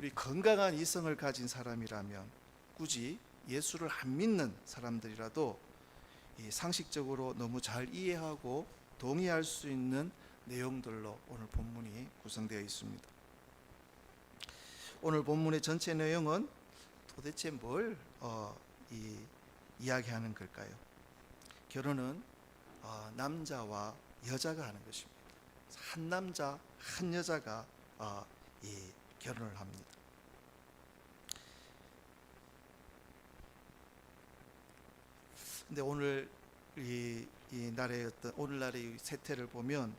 우리 건강한 이성을 가진 사람이라면, 굳이 예수를 안 믿는 사람들이라도 이 상식적으로 너무 잘 이해하고 동의할 수 있는 내용들로 오늘 본문이 구성되어 있습니다. 오늘 본문의 전체 내용은 도대체 뭘 이야기하는 걸까요? 결혼은 남자와 여자가 하는 것입니다. 한 남자 한 여자가 결혼을 합니다. 근데 오늘 오늘날의 이 세태를 보면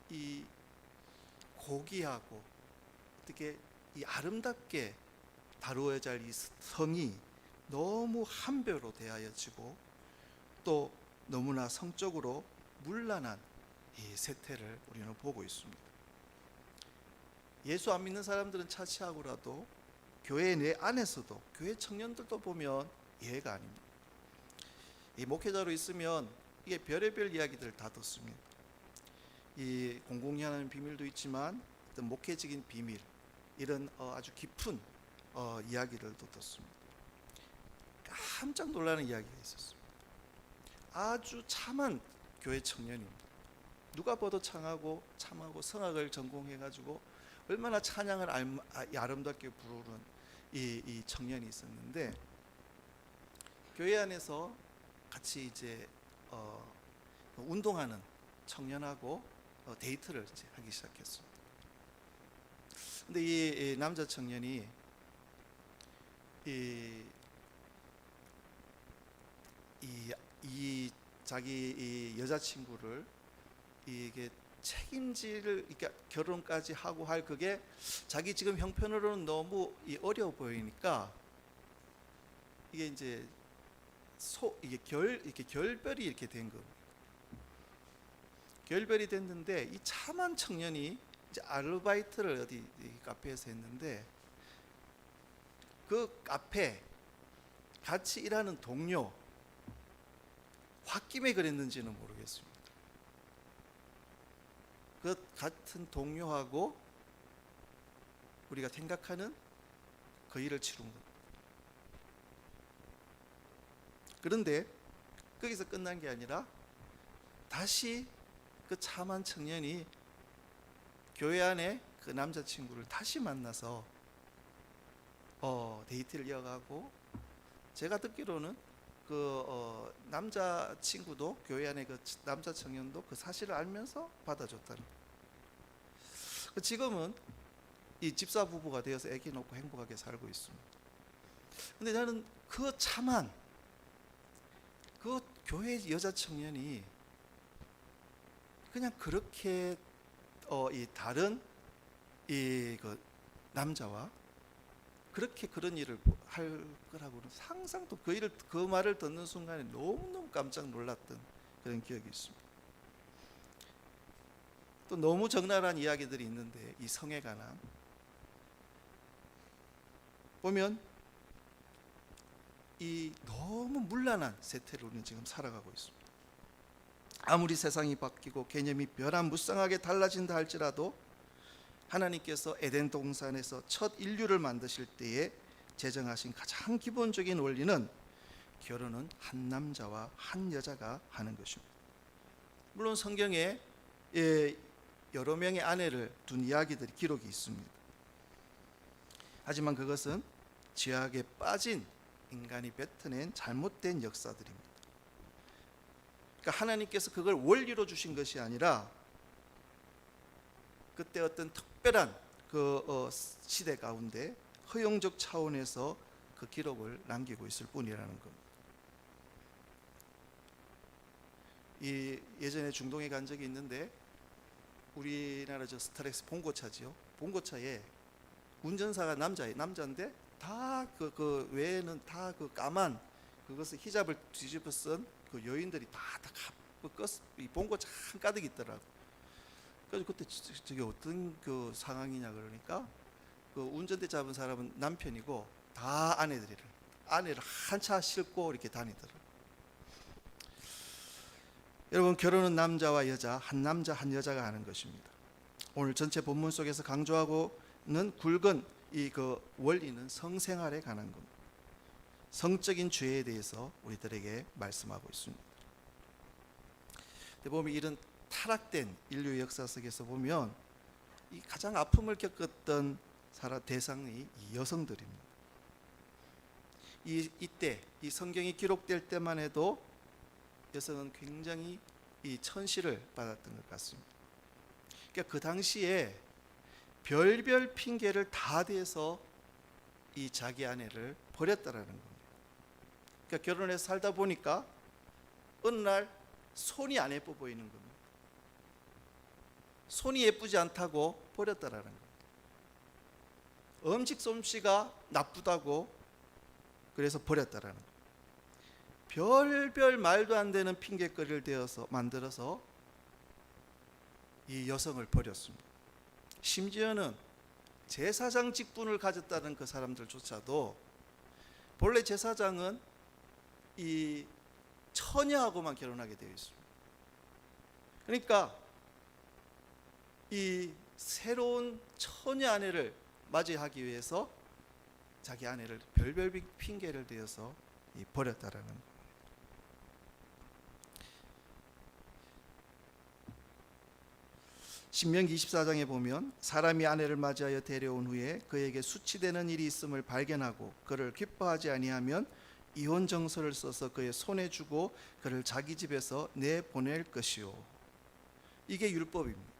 이 고귀하고 어떻게 이 아름답게 다루어야 할 이 성이 너무 한배로 대하여지고 또 너무나 성적으로 문란한 이 세태를 우리는 보고 있습니다. 예수 안 믿는 사람들은 차치하고라도 교회 내 안에서도, 교회 청년들도 보면 예외가 아닙니다. 이 목회자로 있으면 이게 별의별 이야기들을 다 듣습니다. 이 공공히 하는 비밀도 있지만 어떤 목회적인 비밀, 이런 아주 깊은 이야기들도 듣습니다. 깜짝 놀라는 이야기가 있었습니다. 아주 참한 교회 청년입니다. 누가 봐도 참하고 성악을 전공해가지고 얼마나 찬양을 아름답게 부르는 이 청년이 있었는데, 교회 안에서 같이 이제 운동하는 청년하고 데이트를 이제 하기 시작했습니다. 근데 이 남자 청년이 자기 여자친구를 이게 책임질, 그러니까 결혼까지 하고 할 그게 자기 지금 형편으로는 너무 어려워 보이니까 이게 이제 이게 결별이 이렇게 된 겁니다. 결별이 됐는데 이 참한 청년이 이제 아르바이트를 어디 카페에서 했는데, 그 카페 같이 일하는 동료, 홧김에 그랬는지는 모르겠습니다. 그 같은 동료하고 우리가 생각하는 그 일을 치룬 것. 그런데 거기서 끝난 게 아니라 다시 그 참한 청년이 교회 안에 그 남자친구를 다시 만나서 데이트를 이어가고, 제가 듣기로는 그 남자친구도, 교회 안에 그 남자 청년도 그 사실을 알면서 받아줬다는 거예요. 지금은 이 집사 부부가 되어서 아기 놓고 행복하게 살고 있습니다. 근데 나는 그 참한 그 교회 여자 청년이 그냥 그렇게 이 다른 그 남자와 그렇게 그런 일을 할 거라고는 상상도, 그 말을 듣는 순간에 너무너무 깜짝 놀랐던 그런 기억이 있습니다. 또 너무 적나라한 이야기들이 있는데, 이 성에 관한 보면 이 너무 문란한 세태를 우리는 지금 살아가고 있습니다. 아무리 세상이 바뀌고 개념이 변화무쌍하게 달라진다 할지라도 하나님께서 에덴 동산에서 첫 인류를 만드실 때에 제정하신 가장 기본적인 원리는 결혼은 한 남자와 한 여자가 하는 것입니다. 물론 성경에 여러 명의 아내를 둔 이야기들이 기록이 있습니다. 하지만 그것은 죄악에 빠진 인간이 뱉어낸 잘못된 역사들입니다. 그러니까 하나님께서 그걸 원리로 주신 것이 아니라 그때 어떤 특별한 그 시대 가운데 허용적 차원에서 그 기록을 남기고 있을 뿐이라는 겁니다. 예전에 중동에 간 적이 있는데, 우리나라 스타렉스 봉고차지요. 봉고차에 운전사가 남자인데 다 그 외에는 다 그 까만 그것을 히잡을 뒤집어 쓴 그 여인들이 이 봉고차 한가득 있더라고. 그래서 그때 저게 어떤 그 상황이냐 그러니까, 그 운전대 잡은 사람은 남편이고 다 아내를 한 차 싣고 이렇게 다니더라고. 여러분, 결혼은 남자와 여자, 한 남자 한 여자가 하는 것입니다. 오늘 전체 본문 속에서 강조하고 굵은 이 그 원리는 성생활에 관한 겁니다. 성적인 죄에 대해서 우리들에게 말씀하고 있습니다. 근데 보면 이런 타락된 인류 역사 속에서 보면 이 가장 아픔을 겪었던 대상이 이 여성들입니다. 이때 이 성경이 기록될 때만 해도 여성은 굉장히 이 천시를 받았던 것 같습니다. 그러니까 그 당시에 별별 핑계를 다 대서 이 자기 아내를 버렸다라는 겁니다. 그러니까 결혼해서 살다 보니까 어느 날 손이 안 예뻐 보이는 겁니다. 손이 예쁘지 않다고 버렸다라는 겁니다. 음식 솜씨가 나쁘다고 그래서 버렸다라는 겁니다. 별별 말도 안 되는 핑계거리를 만들어서 이 여성을 버렸습니다. 심지어는 제사장 직분을 가졌다는 그 사람들조차도 본래 제사장은 이 처녀하고만 결혼하게 되어 있습니다. 그러니까 이 새로운 처녀 아내를 맞이하기 위해서 자기 아내를 별별 핑계를 대어서 버렸다라는 겁니다. 신명기 24장에 보면 사람이 아내를 맞이하여 데려온 후에 그에게 수치되는 일이 있음을 발견하고 그를 기뻐하지 아니하면 이혼 정서를 써서 그의 손에 주고 그를 자기 집에서 내보낼 것이요. 이게 율법입니다.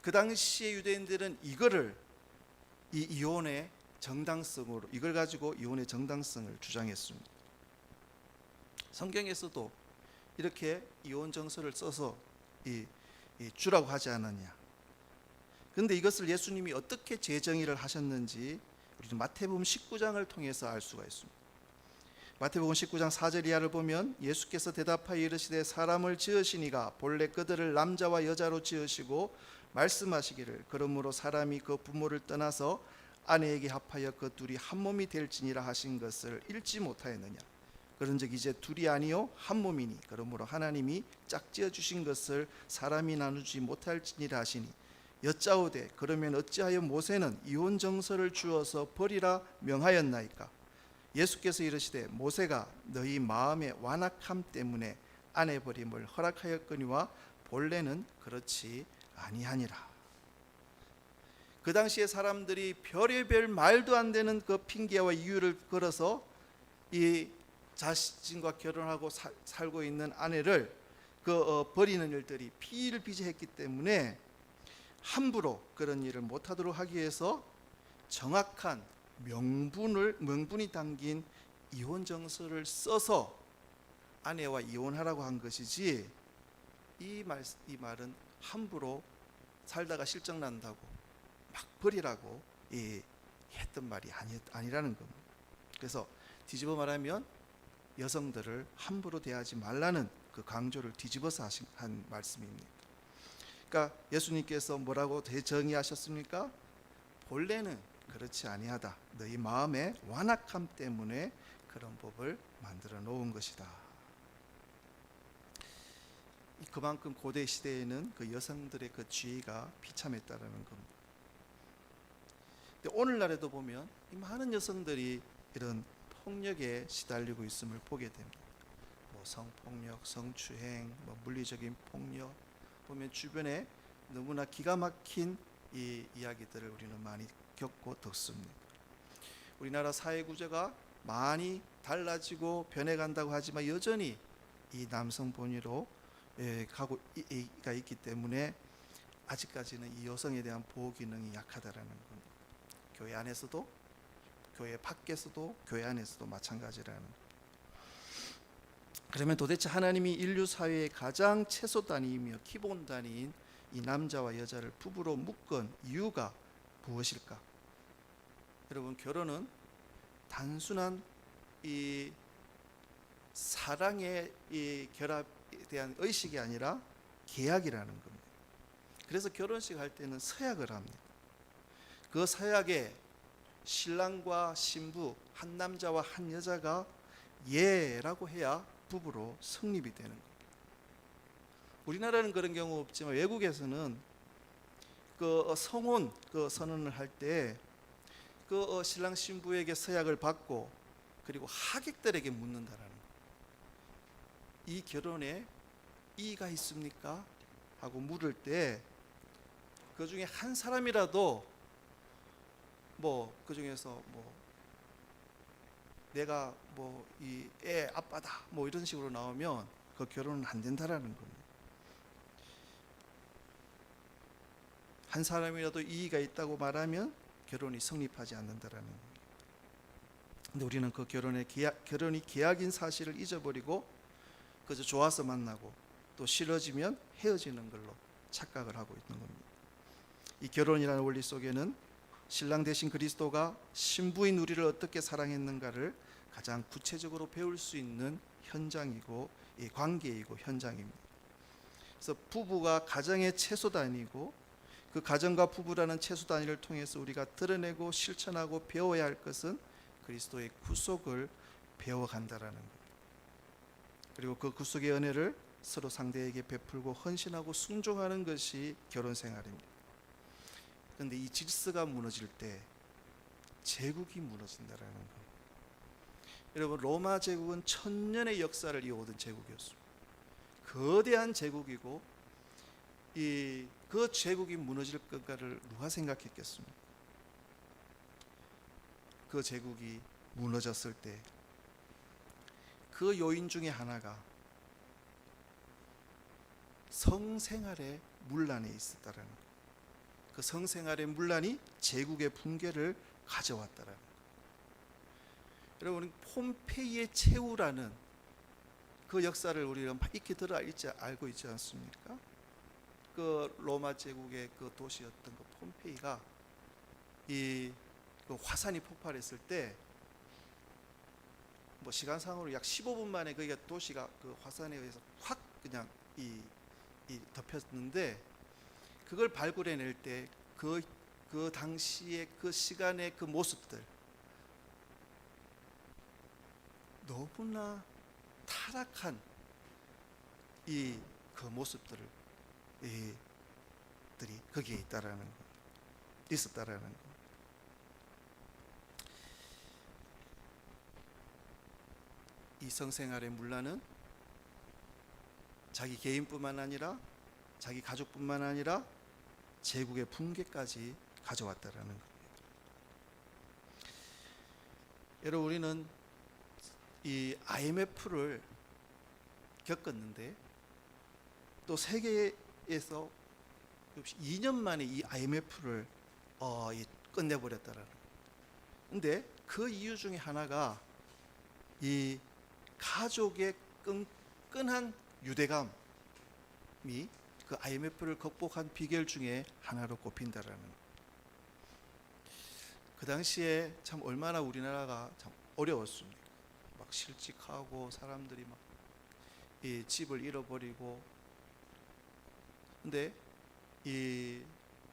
그 당시에 유대인들은 이거를 이혼의 정당성으로 이걸 가지고 이혼의 정당성을 주장했습니다. 성경에서도 이렇게 이혼 정서를 써서 주라고 하지 않았냐. 그런데 이것을 예수님이 어떻게 재정의를 하셨는지 우리는 마태복음 19장을 통해서 알 수가 있습니다. 마태복음 19장 4절 이하를 보면 예수께서 대답하여 이르시되 사람을 지으시니가 본래 그들을 남자와 여자로 지으시고 말씀하시기를 그러므로 사람이 그 부모를 떠나서 아내에게 합하여 그 둘이 한 몸이 될지니라 하신 것을 읽지 못하였느냐. 그런즉 이제 둘이 아니요 한 몸이니 그러므로 하나님이 짝지어 주신 것을 사람이 나누지 못할지니라 하시니 여짜오되 그러면 어찌하여 모세는 이혼 정서를 주어서 버리라 명하였나이까. 예수께서 이르시되 모세가 너희 마음의 완악함 때문에 아내 버림을 허락하였거니와 본래는 그렇지 아니하니라. 그 당시에 사람들이 별의별 말도 안 되는 그 핑계와 이유를 걸어서 이 자신과 결혼하고 살고 있는 아내를 버리는 일들이 비일비재했기 때문에 함부로 그런 일을 못하도록 하기 위해서 정확한 명분이 담긴 이혼 정서를 써서 아내와 이혼하라고 한 것이지 이 말은 함부로 살다가 실정 난다고 막 버리라고 했던 말이 아니라는 겁니다. 그래서 뒤집어 말하면 여성들을 함부로 대하지 말라는 그 강조를 뒤집어서 한 말씀입니다. 그러니까 예수님께서 뭐라고 정의하셨습니까? 본래는 그렇지 아니하다. 너희 마음의 완악함 때문에 그런 법을 만들어 놓은 것이다. 그만큼 고대 시대에는 그 여성들의 그 지위가 비참했다라는 겁니다. 근데 오늘날에도 보면 많은 여성들이 이런 폭력에 시달리고 있음을 보게 됩니다. 성폭력, 성추행, 물리적인 폭력 보면 주변에 너무나 기가 막힌 이 이야기들을 우리는 많이 겪고 듣습니다. 우리나라 사회 구조가 많이 달라지고 변해간다고 하지만 여전히 이 남성 본위로 가고가 있기 때문에 아직까지는 이 여성에 대한 보호 기능이 약하다라는 겁니다. 교회 안에서도 교회 밖에서도 교회 안에서도 마찬가지라는. 그러면 도대체 하나님이 인류 사회의 가장 최소 단위이며 기본 단위인 이 남자와 여자를 부부로 묶은 이유가 무엇일까? 여러분, 결혼은 단순한 이 사랑의 이 결합에 대한 의식이 아니라 계약이라는 겁니다. 그래서 결혼식 할 때는 서약을 합니다. 그 서약에 신랑과 신부 한 남자와 한 여자가 예라고 해야 부부로 성립이 되는 겁니다. 우리나라는 그런 경우 없지만 외국에서는 그 성혼 그 선언을 할 때 그 신랑 신부에게 서약을 받고 그리고 하객들에게 묻는다라는 거예요. 이 결혼에 이의가 있습니까? 하고 물을 때 그 중에 한 사람이라도 뭐 그 중에서 뭐 내가 뭐 이 애 아빠다 뭐 이런 식으로 나오면 그 결혼은 안 된다라는 겁니다. 한 사람이라도 이의가 있다고 말하면 결혼이 성립하지 않는다라는 겁니다. 근데 우리는 그 결혼이 계약인 사실을 잊어버리고 그저 좋아서 만나고 또 싫어지면 헤어지는 걸로 착각을 하고 있는 겁니다. 이 결혼이라는 원리 속에는 신랑 대신 그리스도가 신부인 우리를 어떻게 사랑했는가를 가장 구체적으로 배울 수 있는 현장이고 이 관계이고 현장입니다. 그래서 부부가 가정의 채소단이고 그 가정과 부부라는 채소단위를 통해서 우리가 드러내고 실천하고 배워야 할 것은 그리스도의 구속을 배워간다라는 것. 그리고 그 구속의 은혜를 서로 상대에게 베풀고 헌신하고 순종하는 것이 결혼 생활입니다. 그런데 이 질서가 무너질 때 제국이 무너진다라는 것. 여러분, 로마 제국은 천년의 역사를 이어오던 제국이었습니다. 거대한 제국이고 그 제국이 무너질 것가를 누가 생각했겠습니까? 그 제국이 무너졌을 때 그 요인 중에 하나가 성생활의 문란에 있었다라는 거예요. 그 성생활의 문란이 제국의 붕괴를 가져왔다라는 거예요. 여러분, 폼페이의 최후라는 그 역사를 우리가 익히 알고 있지 않습니까? 그 로마 제국의 그 도시였던 그 폼페이가 그 화산이 폭발했을 때 뭐 시간상으로 약 15분 만에 거기가 도시가 그 화산에 의해서 확 그냥 덮였는데 그걸 발굴해낼 때 그 당시의 그 시간의 그 모습들 너무나 타락한 그 모습들을 들이 거기에 있었다라는 것. 이 성생활의 문란은 자기 개인뿐만 아니라 자기 가족뿐만 아니라 제국의 붕괴까지 가져왔다라는 겁니다. 여러분, 우리는 이 IMF를 겪었는데 또 세계에서 2년 만에 이 IMF를 끝내버렸다라는. 근데 그 이유 중에 하나가 이 가족의 끈끈한 유대감이 그 IMF를 극복한 비결 중에 하나로 꼽힌다라는. 그 당시에 참 얼마나 우리나라가 참 어려웠습니다. 막 실직하고 사람들이 막 이 집을 잃어버리고. 근데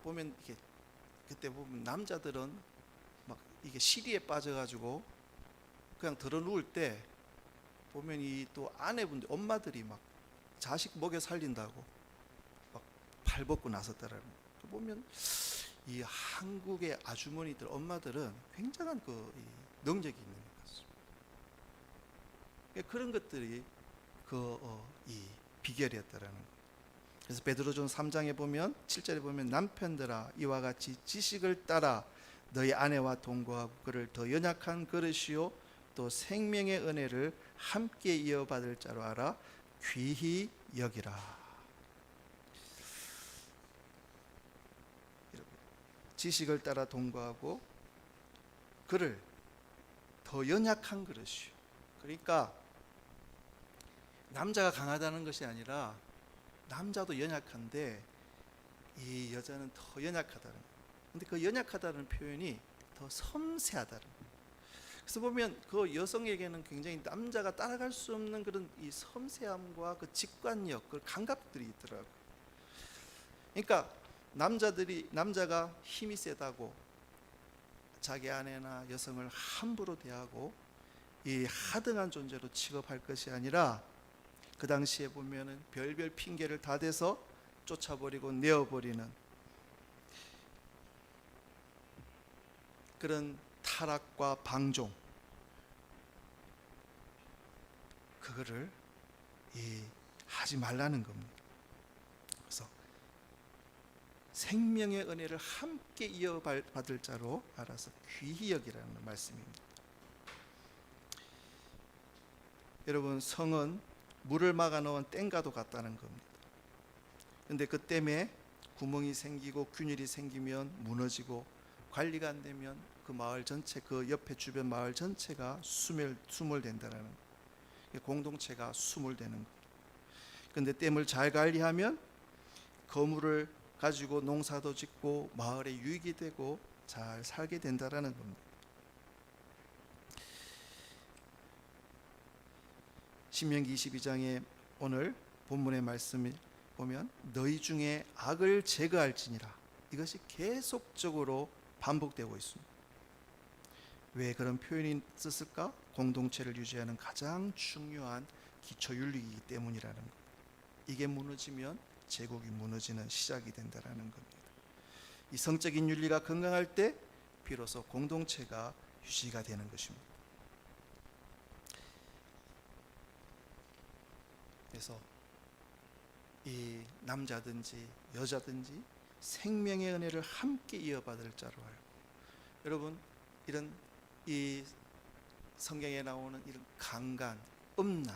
보면 이게 그때 보면 남자들은 막 이게 시리에 빠져가지고 그냥 들어 누울 때 보면 이 또 아내분들 엄마들이 막 자식 먹여 살린다고 막 발벗고 나섰다라는 거 보면 이 한국의 아주머니들 엄마들은 굉장한 이 능력이 있는 것 같습니다. 그런 것들이 이 비결이었다라는 거. 그래서 베드로전서 3장에 보면 7절에 보면 남편들아 이와 같이 지식을 따라 너희 아내와 동거하고 그를 더 연약한 그릇이요 또 생명의 은혜를 함께 이어받을 자로 알아 귀히 여기라. 지식을 따라 동거하고 그를 더 연약한 그릇이요. 그러니까 남자가 강하다는 것이 아니라 남자도 연약한데 이 여자는 더 연약하다는 거예요. 근데 그 연약하다는 표현이 더 섬세하다는 거예요. 그래서 보면 그 여성에게는 굉장히 남자가 따라갈 수 없는 그런 이 섬세함과 그 직관력, 그 감각들이 있더라고요. 그러니까 남자가 힘이 세다고 자기 아내나 여성을 함부로 대하고 이 하등한 존재로 취급할 것이 아니라 그 당시에 보면은 별별 핑계를 다 대서 쫓아버리고 내어버리는 그런 타락과 방종, 그거를 하지 말라는 겁니다. 그래서 생명의 은혜를 함께 이어받을 자로 알아서 귀히 여기라는 말씀입니다. 여러분, 성은 물을 막아놓은 땡가도 같다는 겁니다. 근데 그 댐에 구멍이 생기고 균일이 생기면 무너지고, 관리가 안 되면 그 마을 전체, 그 옆에 주변 마을 전체가 수몰된다는 거예요. 공동체가 수몰되는 거예요. 근데 댐을 잘 관리하면 거물을 가지고 농사도 짓고 마을에 유익이 되고 잘 살게 된다는 겁니다. 신명기 22장에 오늘 본문의 말씀을 보면 너희 중에 악을 제거할지니라, 이것이 계속적으로 반복되고 있습니다. 왜 그런 표현이 썼을까? 공동체를 유지하는 가장 중요한 기초 윤리이기 때문이라는 것. 이게 무너지면 제국이 무너지는 시작이 된다는 겁니다. 이 성적인 윤리가 건강할 때 비로소 공동체가 유지가 되는 것입니다. 그래서 이 남자든지 여자든지 생명의 은혜를 함께 이어받을 자로 알고, 여러분, 이런 이 성경에 나오는 이런 강간, 음란,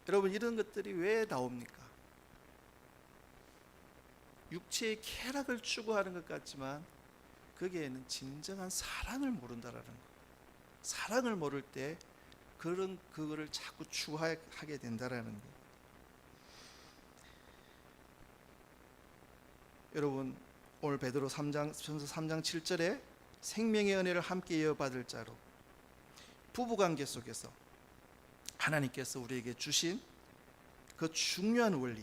여러분, 이런 것들이 왜 나옵니까? 육체의 쾌락을 추구하는 것 같지만 거기에는 진정한 사랑을 모른다라는 거예요. 사랑을 모를 때 그거를 자꾸 추구하게 된다라는 거예요. 여러분, 오늘 베드로 3장 7절에 생명의 은혜를 함께 이어받을 자로, 부부관계 속에서 하나님께서 우리에게 주신 그 중요한 원리,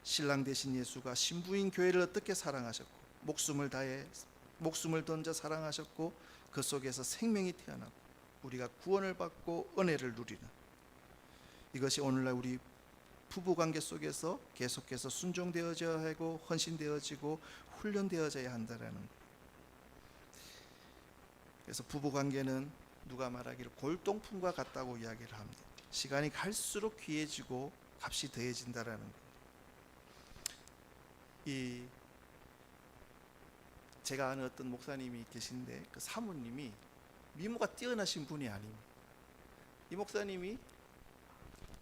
신랑 되신 예수가 신부인 교회를 어떻게 사랑하셨고 목숨을 던져 사랑하셨고, 그 속에서 생명이 태어나고 우리가 구원을 받고 은혜를 누리는, 이것이 오늘날 우리 부부관계 속에서 계속해서 순종되어져야 하고 헌신되어지고 훈련되어져야 한다는 거예요. 그래서 부부관계는 누가 말하기를 골동품과 같다고 이야기를 합니다. 시간이 갈수록 귀해지고 값이 더해진다라는 거예요. 제가 아는 어떤 목사님이 계신데, 그 사모님이 미모가 뛰어나신 분이 아닙니다. 이 목사님이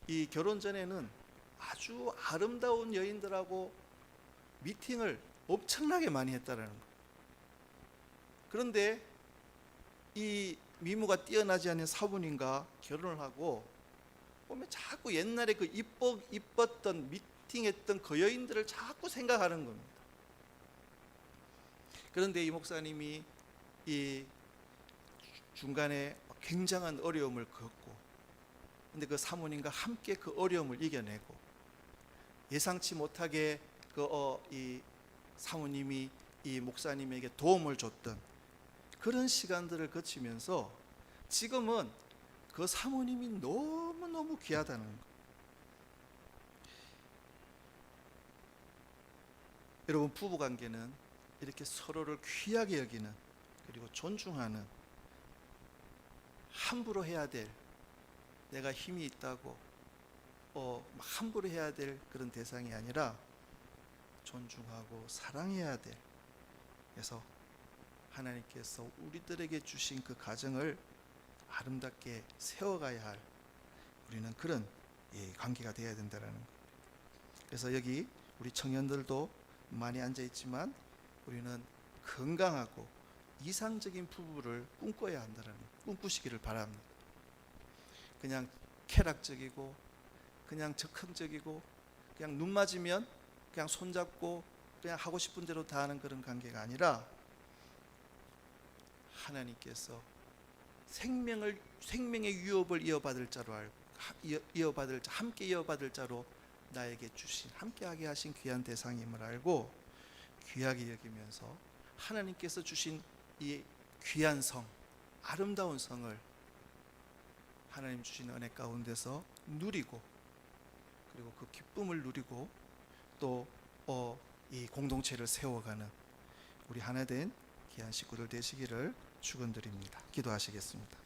이 결혼 전에는 아주 아름다운 여인들하고 미팅을 엄청나게 많이 했다라는 거예요. 그런데 이 미모가 뛰어나지 않은 사부님과 결혼을 하고 보면 자꾸 옛날에 그 이뻤던 미팅했던 그 여인들을 자꾸 생각하는 겁니다. 그런데 이 목사님이 이 중간에 굉장한 어려움을 겪고, 근데 그 사모님과 함께 그 어려움을 이겨내고, 예상치 못하게 이 사모님이 이 목사님에게 도움을 줬던 그런 시간들을 거치면서 지금은 그 사모님이 너무너무 귀하다는 거예요. 여러분, 부부관계는 이렇게 서로를 귀하게 여기는, 그리고 존중하는, 함부로 해야 될, 내가 힘이 있다고 함부로 해야 될 그런 대상이 아니라 존중하고 사랑해야 될, 그래서 하나님께서 우리들에게 주신 그 가정을 아름답게 세워가야 할, 우리는 그런 관계가 되어야 된다는 거예요. 그래서 여기 우리 청년들도 많이 앉아 있지만 우리는 건강하고 이상적인 부부를 꿈꿔야 한다는, 꿈꾸시기를 바랍니다. 그냥 쾌락적이고 그냥 적극적이고 그냥 눈 맞으면 그냥 손잡고 그냥 하고 싶은 대로 다 하는 그런 관계가 아니라, 하나님께서 생명의 유업을 이어받을 자로 알고, 함께 이어받을 자로 나에게 주신, 함께하게 하신 귀한 대상임을 알고 귀하게 여기면서 하나님께서 주신 이 귀한 성, 아름다운 성을 하나님 주신 은혜 가운데서 누리고, 그리고 그 기쁨을 누리고 또 이 공동체를 세워가는 우리 하나된 귀한 식구들 되시기를 축원드립니다. 기도하시겠습니다.